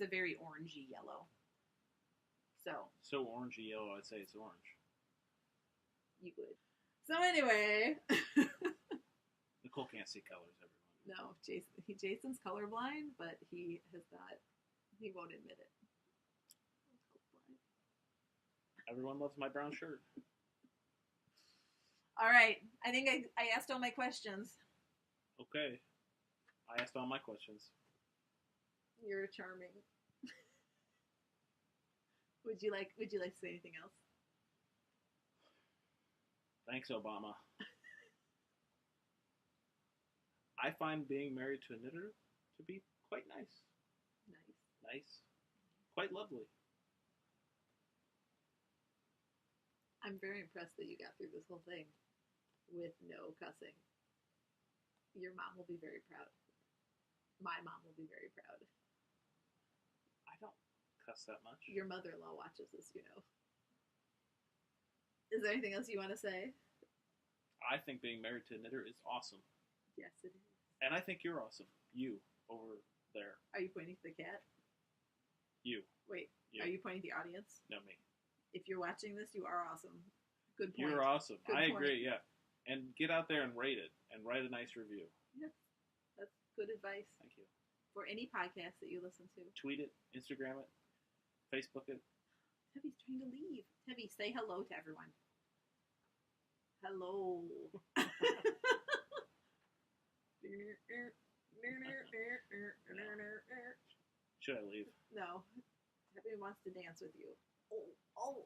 a very orangey yellow. So orangey yellow, I'd say it's orange. You would. So anyway. Nicole can't see colors, everyone. No, Jason's colorblind, but he won't admit it. Everyone loves my brown shirt. All right. I think I asked all my questions. Okay. I asked all my questions. You're charming. Would you like to say anything else? Thanks, Obama. I find being married to a knitter to be quite nice. Nice. Quite lovely. I'm very impressed that you got through this whole thing with no cussing. Your mom will be very proud. My mom will be very proud. I don't cuss that much. Your mother-in-law watches this, Is there anything else you want to say? I think being married to a knitter is awesome. Yes, it is. And I think you're awesome. You, over there. Are you pointing to the cat? You. Wait, you. Are you pointing to the audience? No, me. If you're watching this, you are awesome. Good point. You're awesome. Good I agree, yeah. And get out there and rate it, and write a nice review. Yes, that's good advice. Thank you. For any podcast that you listen to. Tweet it, Instagram it, Facebook it. Tebby's trying to leave. Tebby, say hello to everyone. Hello. Should I leave? No. Tebby wants to dance with you. Oh.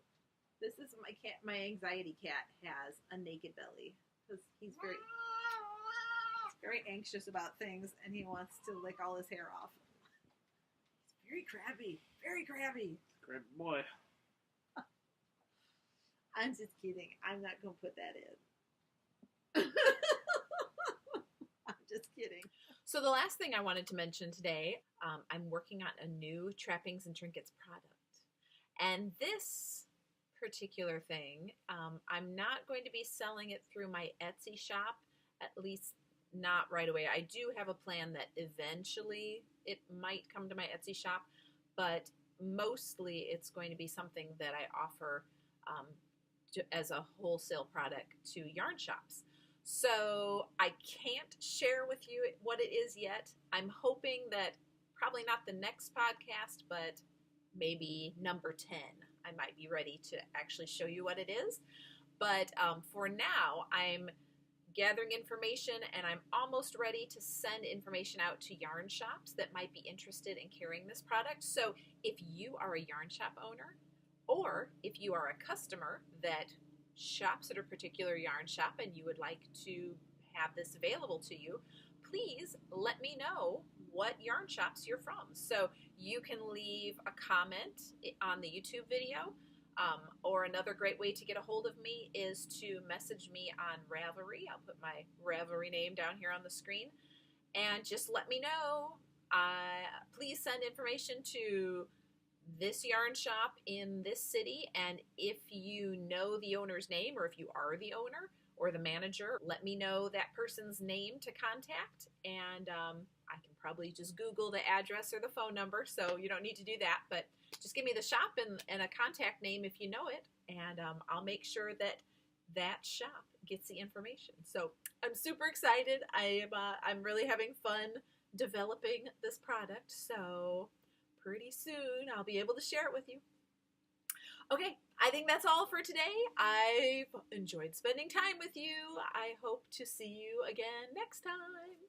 This is my cat. My anxiety cat has a naked belly because he's very anxious about things, and he wants to lick all his hair off. He's very crabby. Very crabby. Crabby boy. I'm just kidding. I'm not going to put that in. I'm just kidding. So the last thing I wanted to mention today, I'm working on a new Trappings and Trinkets product. And this particular thing, I'm not going to be selling it through my Etsy shop, at least not right away. I do have a plan that eventually it might come to my Etsy shop, but mostly it's going to be something that I offer as a wholesale product to yarn shops. So I can't share with you what it is yet. I'm hoping that probably not the next podcast, but maybe number 10, I might be ready to actually show you what it is. But for now, I'm gathering information, and I'm almost ready to send information out to yarn shops that might be interested in carrying this product. So if you are a yarn shop owner, or if you are a customer that shops at a particular yarn shop and you would like to have this available to you, please let me know what yarn shops you're from. So you can leave a comment on the YouTube video, or another great way to get a hold of me is to message me on Ravelry. I'll put my Ravelry name down here on the screen, and just let me know Please send information to this yarn shop in this city, and if you know the owner's name, or if you are the owner or the manager, let me know that person's name to contact, and I can probably just Google the address or the phone number, so you don't need to do that, but just give me the shop and a contact name if you know it, and I'll make sure that that shop gets the information. So I'm super excited. I'm really having fun developing this product, so pretty soon I'll be able to share it with you. Okay, I think that's all for today. I've enjoyed spending time with you. I hope to see you again next time.